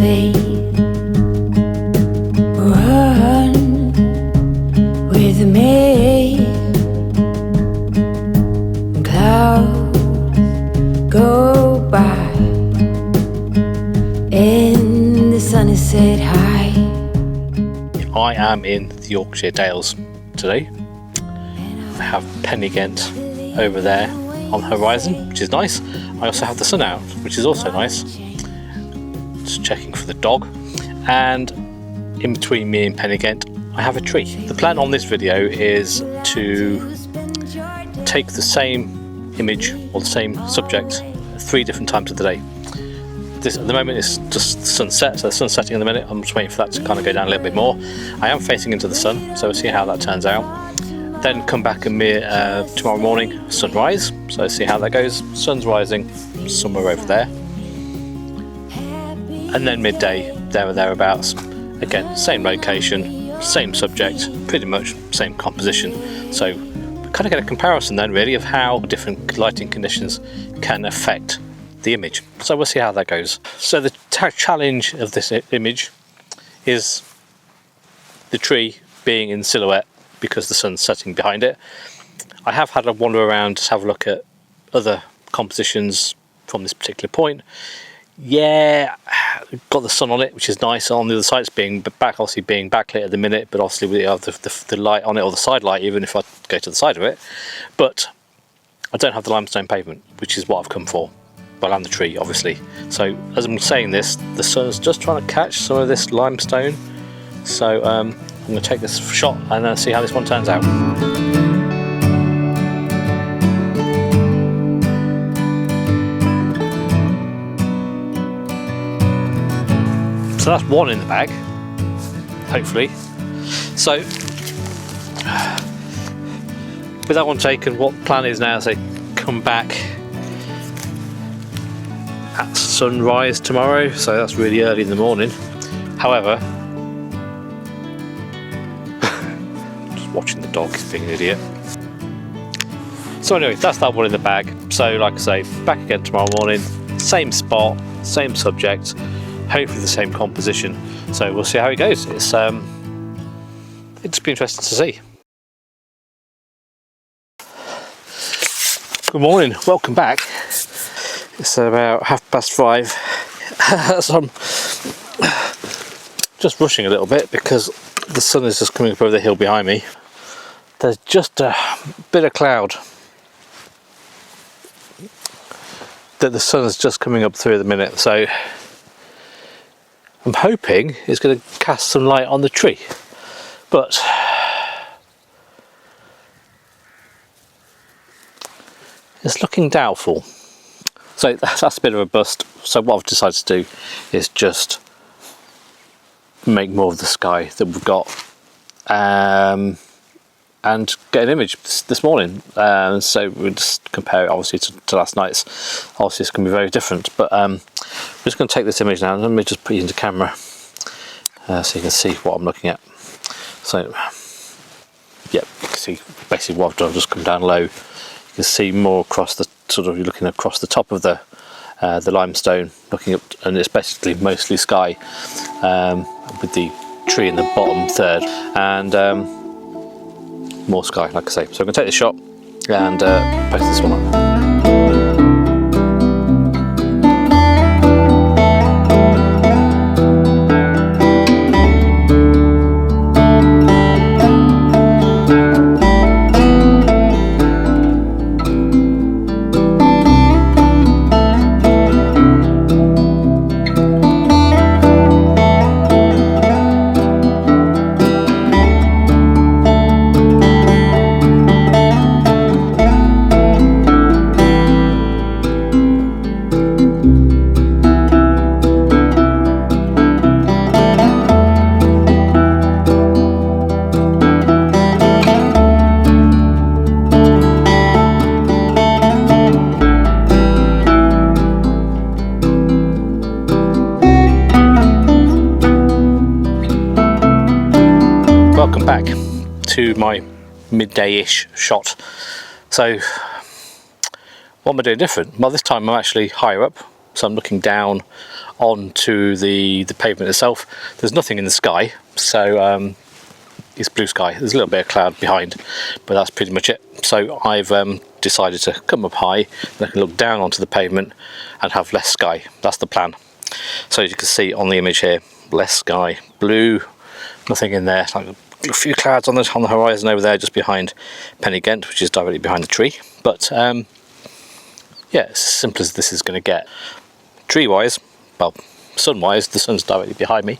say, run with me. Clouds go by and the sun is set high. I am in the Yorkshire Dales today. I have Pennygent over there on the horizon, which is nice. I also have the sun out, which is also nice. Just checking for the dog. And in between me and Pennygent, I have a tree. The plan on this video is to take the same image or the same subject 3 different times of the day. This, at the moment, it's just sunset, so the sun's setting in a minute. I'm just waiting for that to kind of go down a little bit more. I am facing into the sun, so we'll see how that turns out. Then come back and tomorrow morning, sunrise, so see how that goes. Sun's rising somewhere over there. And then midday, there or thereabouts. Again, same location, same subject, pretty much same composition. So we kind of get a comparison then really of how different lighting conditions can affect the image. So we'll see how that goes. So the challenge of this image is the tree being in silhouette because the sun's setting behind it. I have had a wander around to have a look at other compositions from this particular point. Yeah, got the sun on it, which is nice. On the other side, it's being backlit at the minute, but obviously we have the light on it, or the side light, even if I go to the side of it. But I don't have the limestone pavement, which is what I've come for. Well, and the tree, obviously. So as I'm saying this, the sun's just trying to catch some of this limestone. So I'm going to take this shot and see how this one turns out. So that's one in the bag, hopefully. So with that one taken, what the plan is now is to come back at sunrise tomorrow, so that's really early in the morning. However, just watching the dog being an idiot. So anyway, that's that one in the bag. So like I say, back again tomorrow morning, same spot, same subject, hopefully the same composition. So we'll see how it goes. It's be interesting to see. Good morning, welcome back. It's about 5:30. So I'm just rushing a little bit because the sun is just coming up over the hill behind me. There's just a bit of cloud that the sun is just coming up through at the minute, so I'm hoping it's going to cast some light on the tree, but it's looking doubtful. So that's a bit of a bust. So what I've decided to do is just make more of the sky that we've got and get an image this morning. So we'll just compare it obviously to last night's. Obviously it's going to be very different, but I'm just going to take this image now and let me just put it into camera so you can see what I'm looking at. So yeah, you can see basically what I've done. I've just come down low. You can see more across the sort of, you're looking across the top of the limestone, looking up, and it's basically mostly sky with the tree in the bottom third, and more sky, like I say. So I'm going to take this shot and post this one up. Welcome back to my midday-ish shot. So what am I doing different? Well, this time I'm actually higher up so I'm looking down onto the pavement itself. There's nothing in the sky, so it's blue sky. There's a little bit of cloud behind, but that's pretty much it. So I've decided to come up high, and I can look down onto the pavement and have less sky. That's the plan. So as you can see on the image here, less sky, blue, nothing in there. Like a few clouds on the horizon over there, just behind Pen y Ghent, which is directly behind the tree. But yeah, it's as simple as this is going to get. Tree-wise, well, sun-wise, the sun's directly behind me,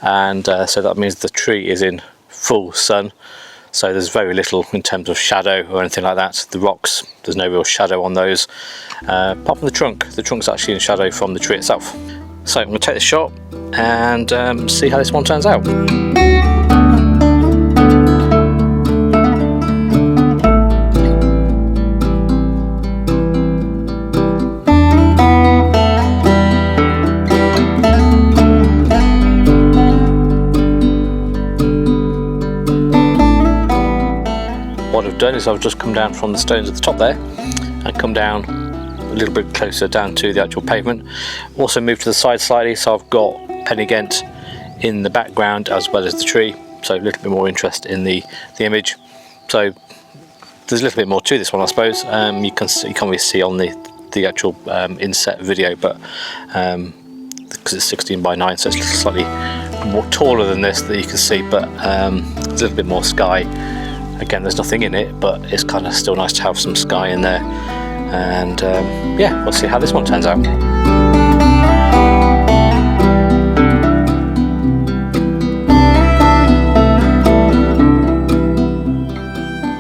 and so that means the tree is in full sun. So there's very little in terms of shadow or anything like that. The rocks, there's no real shadow on those, apart from the trunk. The trunk's actually in shadow from the tree itself. So I'm going to take the shot and see how this one turns out. What I've done is I've just come down from the stones at the top there and come down a little bit closer down to the actual pavement. Also moved to the side slightly, so I've got Pen y Ghent in the background as well as the tree, so a little bit more interest in the image. So there's a little bit more to this one, I suppose. You can't really see on the actual inset video, but because it's 16 by 9, so it's slightly more taller than this that you can see, but there's a little bit more sky. Again, there's nothing in it, but it's kind of still nice to have some sky in there. And yeah, we'll see how this one turns out.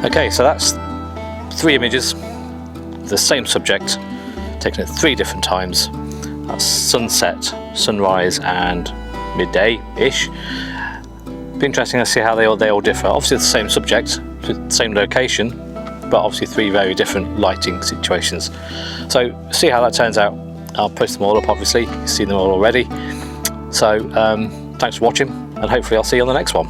Okay, so that's 3 images, the same subject, taken at 3 different times. That's sunset, sunrise, and midday-ish. Be interesting to see how they all differ. Obviously, the same subject, same location, but obviously 3 very different lighting situations. So see how that turns out. I'll post them all up, obviously. You've seen them all already. So thanks for watching, and hopefully I'll see you on the next one.